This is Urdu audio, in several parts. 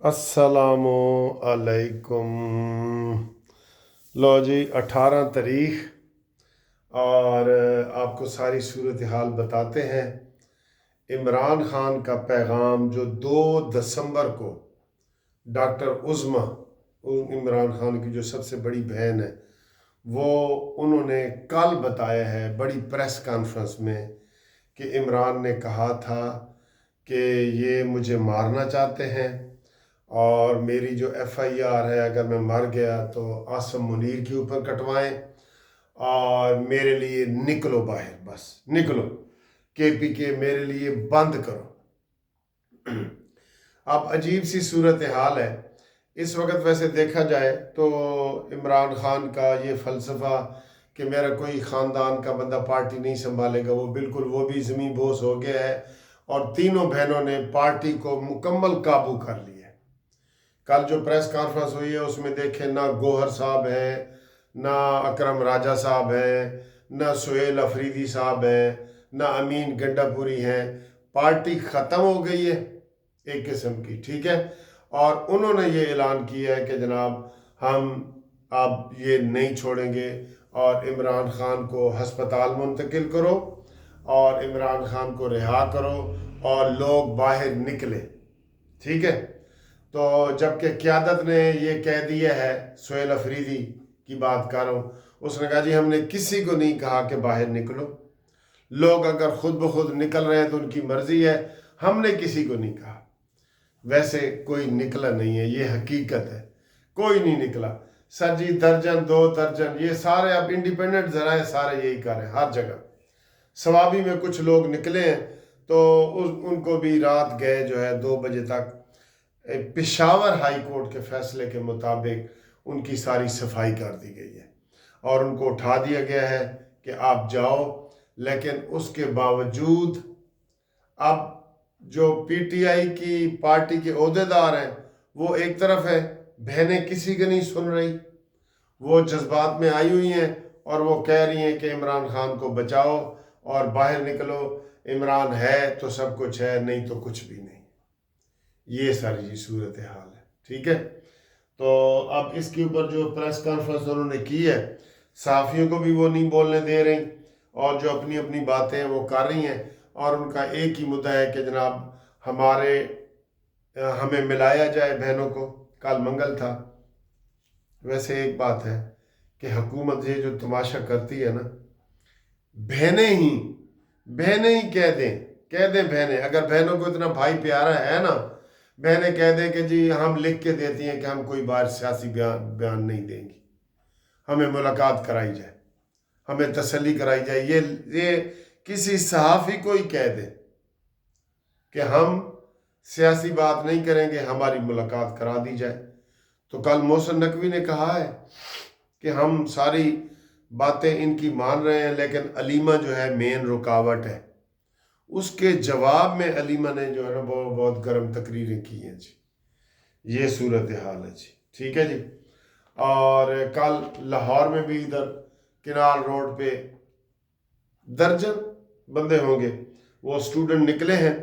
السلام علیکم۔ لو جی 18 تاریخ، اور آپ کو ساری صورتحال بتاتے ہیں۔ عمران خان کا پیغام جو 2 دسمبر کو ڈاکٹر عظمیٰ، عمران خان کی جو سب سے بڑی بہن ہے، وہ انہوں نے کل بتایا ہے بڑی پریس کانفرنس میں کہ عمران نے کہا تھا کہ یہ مجھے مارنا چاہتے ہیں، اور میری جو FIR ہے اگر میں مر گیا تو عاصم منیر کے اوپر کٹوائیں، اور میرے لیے نکلو باہر، بس نکلو، KPK میرے لیے بند کرو۔ اب عجیب سی صورتحال ہے اس وقت۔ ویسے دیکھا جائے تو عمران خان کا یہ فلسفہ کہ میرا کوئی خاندان کا بندہ پارٹی نہیں سنبھالے گا، وہ بالکل وہ بھی زمین بوس ہو گیا ہے، اور تینوں بہنوں نے پارٹی کو مکمل قابو کر لیا۔ کل جو پریس کانفرنس ہوئی ہے اس میں دیکھیں، نہ گوہر صاحب ہیں، نہ اکرم راجہ صاحب ہیں، نہ سہیل افریدی صاحب ہیں، نہ امین گنڈا پوری ہیں۔ پارٹی ختم ہو گئی ہے ایک قسم کی، ٹھیک ہے۔ اور انہوں نے یہ اعلان کیا ہے کہ جناب ہم اب یہ نہیں چھوڑیں گے، اور عمران خان کو ہسپتال منتقل کرو، اور عمران خان کو رہا کرو، اور لوگ باہر نکلے، ٹھیک ہے۔ تو جبکہ قیادت نے یہ کہہ دیا ہے، سہیل افریدی کی بات کر رہا ہوں، اس نے کہا جی ہم نے کسی کو نہیں کہا کہ باہر نکلو، لوگ اگر خود بخود نکل رہے ہیں تو ان کی مرضی ہے، ہم نے کسی کو نہیں کہا۔ ویسے کوئی نکلا نہیں ہے، یہ حقیقت ہے، کوئی نہیں نکلا۔ سر جی 2 درجن یہ سارے اب انڈیپینڈنٹ ذرائع سارے یہی کر رہے ہیں ہر جگہ۔ سوابی میں کچھ لوگ نکلے ہیں تو ان کو بھی رات گئے جو ہے 2 بجے تک۔ پشاور ہائی کورٹ کے فیصلے کے مطابق ان کی ساری صفائی کر دی گئی ہے، اور ان کو اٹھا دیا گیا ہے کہ آپ جاؤ۔ لیکن اس کے باوجود اب جو PTI کی پارٹی کے عہدیدار ہیں وہ ایک طرف ہے، بہنیں کسی کی نہیں سن رہی، وہ جذبات میں آئی ہوئی ہیں، اور وہ کہہ رہی ہیں کہ عمران خان کو بچاؤ اور باہر نکلو، عمران ہے تو سب کچھ ہے، نہیں تو کچھ بھی نہیں۔ یہ ساری صورتحال ہے، ٹھیک ہے۔ تو اب اس کے اوپر جو پریس کانفرنس انہوں نے کی ہے، صحافیوں کو بھی وہ نہیں بولنے دے رہی، اور جو اپنی اپنی باتیں وہ کر رہی ہیں، اور ان کا ایک ہی مدعا ہے کہ جناب ہمیں ملایا جائے بہنوں کو۔ کل منگل تھا۔ ویسے ایک بات ہے کہ حکومت یہ جو تماشا کرتی ہے نا، بہنیں ہی کہہ دیں بہنیں، اگر بہنوں کو اتنا بھائی پیارا ہے نا، بہنیں کہہ دیں کہ جی ہم لکھ کے دیتی ہیں کہ ہم کوئی بار سیاسی بیان نہیں دیں گی، ہمیں ملاقات کرائی جائے، ہمیں تسلی کرائی جائے۔ یہ کسی صحافی کو ہی کہہ دے کہ ہم سیاسی بات نہیں کریں گے، ہماری ملاقات کرا دی جائے۔ تو کل محسن نقوی نے کہا ہے کہ ہم ساری باتیں ان کی مان رہے ہیں، لیکن علیمہ جو ہے مین رکاوٹ ہے۔ اس کے جواب میں علیمہ نے جو ہے نا بہت گرم تقریریں کی ہیں جی۔ یہ صورتحال ہے جی، ٹھیک ہے جی۔ اور کل لاہور میں بھی ادھر کنال روڈ پہ درجن بندے ہوں گے، وہ اسٹوڈنٹ نکلے ہیں،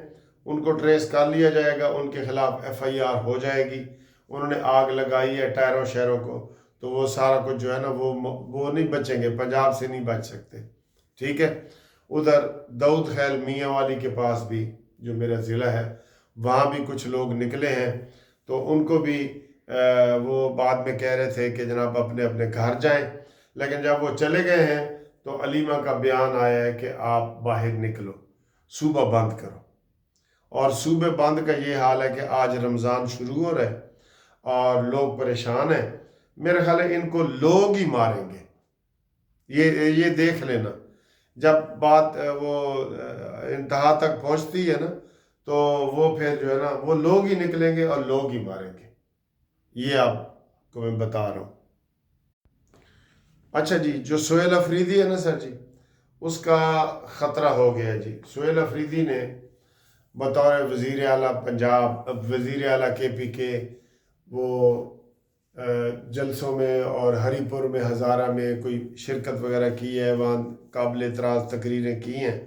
ان کو ٹریس کر لیا جائے گا، ان کے خلاف FIR ہو جائے گی۔ انہوں نے آگ لگائی ہے ٹائروں شہروں کو، تو وہ سارا کچھ جو ہے نا وہ نہیں بچیں گے، پنجاب سے نہیں بچ سکتے، ٹھیک ہے۔ ادھر داؤد خیل میاں والی کے پاس بھی جو میرا ضلع ہے، وہاں بھی کچھ لوگ نکلے ہیں، تو ان کو بھی وہ بعد میں کہہ رہے تھے کہ جناب اپنے اپنے گھر جائیں، لیکن جب وہ چلے گئے ہیں تو علیمہ کا بیان آیا ہے کہ آپ باہر نکلو، صوبہ بند کرو۔ اور صوبے بند کا یہ حال ہے کہ آج رمضان شروع ہو رہا ہے اور لوگ پریشان ہیں، میرے خیال ہے ان کو لوگ ہی ماریں گے۔ یہ دیکھ لینا، جب بات وہ انتہا تک پہنچتی ہے نا، تو وہ پھر جو ہے نا وہ لوگ ہی نکلیں گے اور لوگ ہی ماریں گے۔ یہ آپ کو میں بتا رہا ہوں۔ اچھا جی، جو سہیل افریدی ہے نا سر جی، اس کا خطرہ ہو گیا جی۔ سہیل افریدی نے بطور وزیر اعلیٰ پنجاب، وزیر اعلیٰ KPK، وہ جلسوں میں اور ہری پور میں ہزارہ میں کوئی شرکت وغیرہ کی ہے، وہاں قابل اعتراض تقریریں کی ہیں،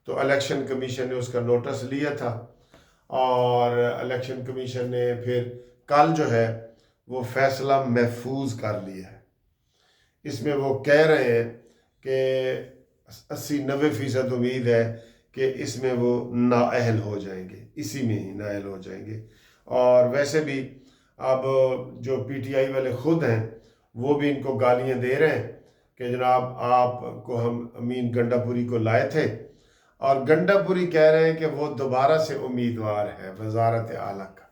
تو الیکشن کمیشن نے اس کا نوٹس لیا تھا، اور الیکشن کمیشن نے پھر کل جو ہے وہ فیصلہ محفوظ کر لیا ہے۔ اس میں وہ کہہ رہے ہیں کہ 80-90% امید ہے کہ اس میں وہ نااہل ہو جائیں گے، اسی میں ہی نااہل ہو جائیں گے۔ اور ویسے بھی اب جو پی ٹی آئی والے خود ہیں وہ بھی ان کو گالیاں دے رہے ہیں کہ جناب آپ کو ہم امین گنڈا پوری کو لائے تھے، اور گنڈا پوری کہہ رہے ہیں کہ وہ دوبارہ سے امیدوار ہے وزارت اعلیٰ کا۔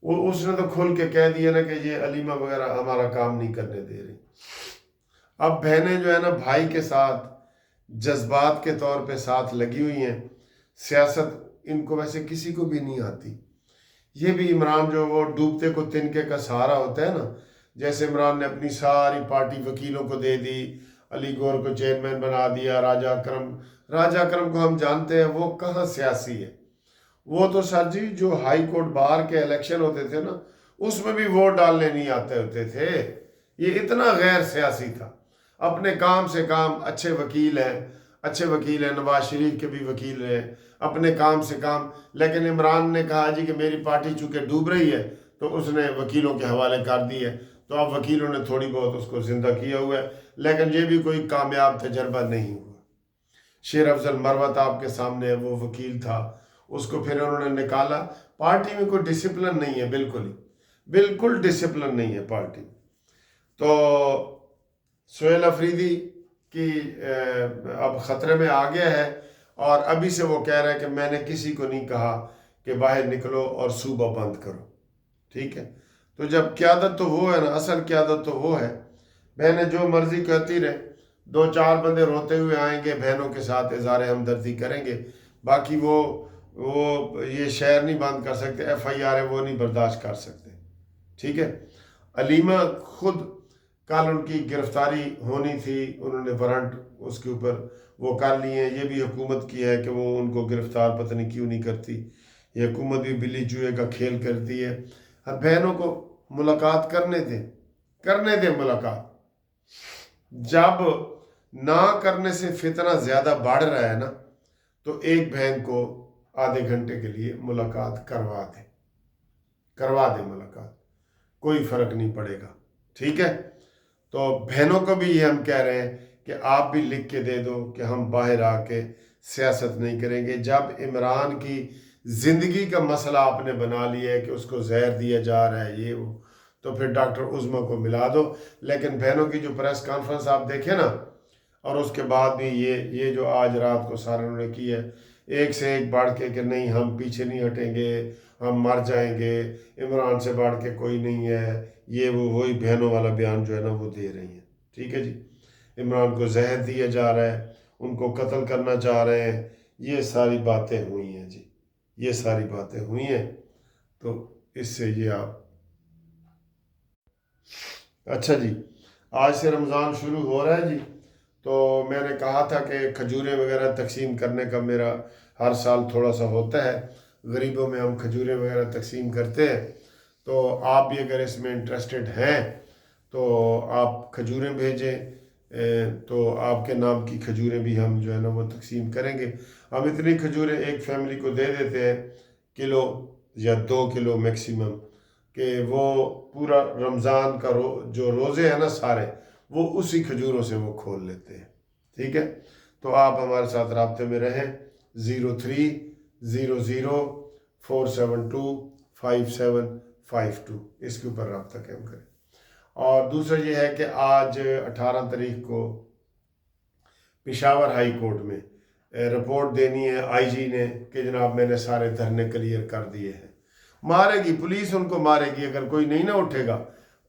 وہ اس نے تو کھل کے کہہ دیا نا کہ یہ علیمہ وغیرہ ہمارا کام نہیں کرنے دے رہی۔ اب بہنیں جو ہے نا بھائی کے ساتھ جذبات کے طور پہ ساتھ لگی ہوئی ہیں، سیاست ان کو ویسے کسی کو بھی نہیں آتی۔ یہ بھی عمران جو وہ ڈوبتے کو تنکے کا سہارا ہوتا ہے نا، جیسے عمران نے اپنی ساری پارٹی وکیلوں کو دے دی، علی گور کو چیئرمین بنا دیا، راجہ کرم کو ہم جانتے ہیں وہ کہاں سیاسی ہے۔ وہ تو سر جی جو ہائی کورٹ بار کے الیکشن ہوتے تھے نا اس میں بھی ووٹ ڈالنے نہیں آتے ہوتے تھے۔ یہ اتنا غیر سیاسی تھا، اپنے کام سے کام، اچھے وکیل ہیں، نواز شریف کے بھی وکیل ہیں، اپنے کام سے کام۔ لیکن عمران نے کہا جی کہ میری پارٹی چونکہ ڈوب رہی ہے تو اس نے وکیلوں کے حوالے کر دی ہے، تو اب وکیلوں نے تھوڑی بہت اس کو زندہ کیا ہوا ہے، لیکن یہ بھی کوئی کامیاب تجربہ نہیں ہوا۔ شیر افضل مروت آپ کے سامنے ہے، وہ وکیل تھا، اس کو پھر انہوں نے نکالا۔ پارٹی میں کوئی ڈسپلن نہیں ہے، بالکل ڈسپلن نہیں ہے پارٹی۔ تو سہیل افریدی کی اب خطرے میں آ گیا ہے، اور ابھی سے وہ کہہ رہا ہے کہ میں نے کسی کو نہیں کہا کہ باہر نکلو اور صوبہ بند کرو، ٹھیک ہے۔ تو جب قیادت تو وہ ہے نا، اصل قیادت تو وہ ہے۔ بہنیں جو مرضی کہتی رہے، 2-4 بندے روتے ہوئے آئیں گے، بہنوں کے ساتھ اظہار ہمدردی کریں گے، باقی وہ یہ شہر نہیں بند کر سکتے، ایف آئی آر ہے وہ نہیں برداشت کر سکتے، ٹھیک ہے۔ علیمہ خود کل ان کی گرفتاری ہونی تھی، انہوں نے وارنٹ اس کے اوپر وہ کر لیے ہیں۔ یہ بھی حکومت کی ہے کہ وہ ان کو گرفتار پتہ نہیں کیوں نہیں کرتی، یہ حکومت بھی بلی چوہے کا کھیل کرتی ہے۔ اب بہنوں کو ملاقات کرنے دیں ملاقات۔ جب نہ کرنے سے فتنہ زیادہ بڑھ رہا ہے نا تو ایک بہن کو آدھے گھنٹے کے لیے ملاقات کروا دے ملاقات، کوئی فرق نہیں پڑے گا، ٹھیک ہے۔ تو بہنوں کو بھی یہ ہم کہہ رہے ہیں کہ آپ بھی لکھ کے دے دو کہ ہم باہر آ کے سیاست نہیں کریں گے۔ جب عمران کی زندگی کا مسئلہ آپ نے بنا لیا ہے کہ اس کو زہر دیا جا رہا ہے یہ وہ، تو پھر ڈاکٹر عظمیٰ کو ملا دو۔ لیکن بہنوں کی جو پریس کانفرنس آپ دیکھیں نا، اور اس کے بعد بھی یہ جو آج رات کو سارے انہوں نے کی ہے، ایک سے ایک بڑھ کے کہ نہیں ہم پیچھے نہیں ہٹیں گے، ہم مر جائیں گے، عمران سے بڑھ کے کوئی نہیں ہے، یہ وہی بہنوں والا بیان جو ہے نا وہ دے رہی ہیں، ٹھیک ہے جی۔ عمران کو زہر دیا جا رہا ہے، ان کو قتل کرنا چاہ رہے ہیں، یہ ساری باتیں ہوئی ہیں جی، یہ ساری باتیں ہوئی ہیں۔ تو اس سے یہ آپ اچھا جی، آج سے رمضان شروع ہو رہا ہے جی، تو میں نے کہا تھا کہ کھجوریں وغیرہ تقسیم کرنے کا میرا ہر سال تھوڑا سا ہوتا ہے، غریبوں میں ہم کھجوریں وغیرہ تقسیم کرتے ہیں۔ تو آپ بھی اگر اس میں انٹرسٹڈ ہیں تو آپ کھجوریں بھیجیں، تو آپ کے نام کی کھجوریں بھی ہم جو ہے نا وہ تقسیم کریں گے۔ ہم اتنی کھجوریں ایک فیملی کو دے دیتے ہیں، کلو یا 2 کلو میکسیمم، کہ وہ پورا رمضان کا جو روزے ہیں نا سارے، وہ اسی کھجوروں سے وہ کھول لیتے ہیں، ٹھیک ہے۔ تو آپ ہمارے ساتھ رابطے میں رہیں، 030047257552 اس کے اوپر رابطہ قائم کریں۔ اور دوسرا یہ ہے کہ آج 18 تاریخ کو پشاور ہائی کورٹ میں رپورٹ دینی ہے آئی جی نے کہ جناب میں نے سارے دھرنے کلیئر کر دیے ہیں۔ مارے گی پولیس، ان کو مارے گی اگر کوئی نہیں نہ اٹھے گا،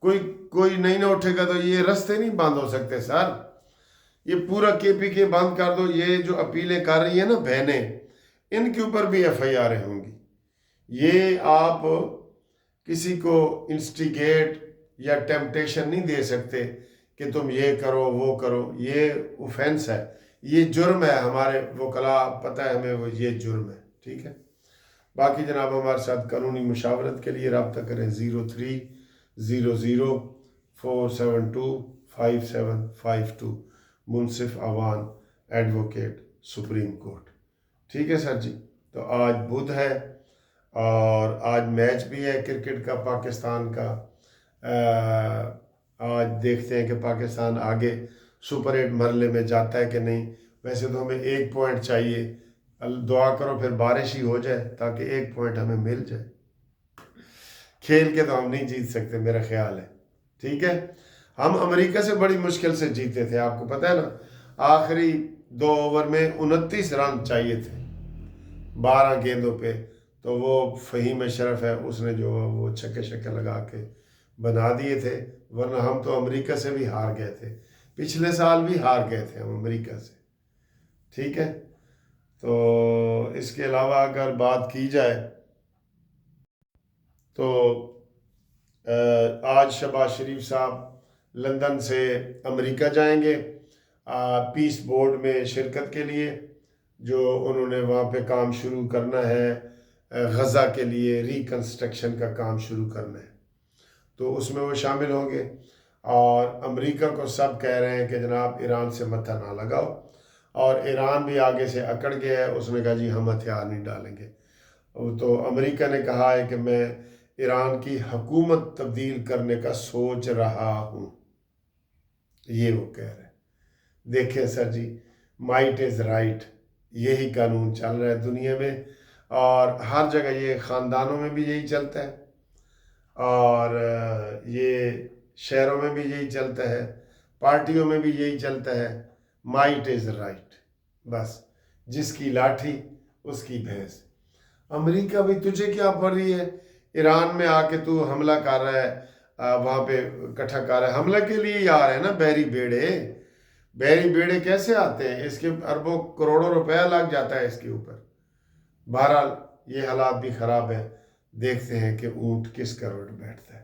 کوئی نہیں نہ اٹھے گا تو یہ رستے نہیں بند ہو سکتے سر۔ یہ پورا کے پی کے بند کر دو۔ یہ جو اپیلیں کر رہی ہیں نا بہنیں، ان کے اوپر بھی ایف آئی آریں ہوں گی۔ یہ آپ کسی کو انسٹیگیٹ یا ٹیمپٹیشن نہیں دے سکتے کہ تم یہ کرو وہ کرو، یہ اوفینس ہے، یہ جرم ہے۔ ہمارے وکلاء پتہ ہے ہمیں، وہ یہ جرم ہے، ٹھیک ہے۔ باقی جناب ہمارے ساتھ قانونی مشاورت کے لیے رابطہ کریں، 030047257552، منصف عوان ایڈوکیٹ سپریم کورٹ، ٹھیک ہے سر جی۔ تو آج بدھ ہے، اور آج میچ بھی ہے کرکٹ کا پاکستان کا. آج دیکھتے ہیں کہ پاکستان آگے سپر 8 مرحلے میں جاتا ہے کہ نہیں. ویسے تو ہمیں 1 پوائنٹ چاہیے. دعا کرو پھر بارش ہی ہو جائے تاکہ 1 پوائنٹ ہمیں مل جائے. کھیل کے تو ہم نہیں جیت سکتے میرا خیال ہے. ٹھیک ہے. ہم امریکہ سے بڑی مشکل سے جیتے تھے، آپ کو پتہ ہے نا. آخری 2 اوور میں 29 رن چاہیے تھے 12 گیندوں پہ. تو وہ فہیم اشرف ہے، اس نے جو وہ چھکے لگا کے بنا دیے تھے. ورنہ ہم تو امریکہ سے بھی ہار گئے تھے. پچھلے سال بھی ہار گئے تھے ہم امریکہ سے. ٹھیک ہے. تو اس کے علاوہ اگر بات کی جائے تو آج شہباز شریف صاحب لندن سے امریکہ جائیں گے پیس بورڈ میں شرکت کے لیے، جو انہوں نے وہاں پہ کام شروع کرنا ہے. غزہ کے لیے ریکنسٹرکشن کا کام شروع کرنا ہے، تو اس میں وہ شامل ہوں گے. اور امریکہ کو سب کہہ رہے ہیں کہ جناب ایران سے متھا نہ لگاؤ، اور ایران بھی آگے سے اکڑ گیا ہے. اس نے کہا جی ہم ہتھیار نہیں ڈالیں گے. تو امریکہ نے کہا ہے کہ میں ایران کی حکومت تبدیل کرنے کا سوچ رہا ہوں. یہ وہ کہہ رہے ہیں. دیکھیں سر جی، مائٹ از رائٹ. یہی قانون چل رہا ہے دنیا میں، اور ہر جگہ یہ خاندانوں میں بھی یہی چلتا ہے، اور یہ شہروں میں بھی یہی چلتا ہے، پارٹیوں میں بھی یہی چلتا ہے. Might is right. بس جس کی لاٹھی اس کی بھینس. امریکہ بھی تجھے کیا پڑ رہی ہے؟ ایران میں آ کے تو حملہ کر رہا ہے، وہاں پہ اکٹھا کر رہا ہے. حملہ کے لیے ہی آ رہے ہیں نا بحری بیڑے. بحری بیڑے کیسے آتے ہیں؟ اس کے اربوں کروڑوں روپیہ لگ جاتا ہے اس کے اوپر. بہرحال یہ حالات بھی خراب ہے. دیکھتے ہیں کہ اونٹ کس کروٹ بیٹھتا ہے.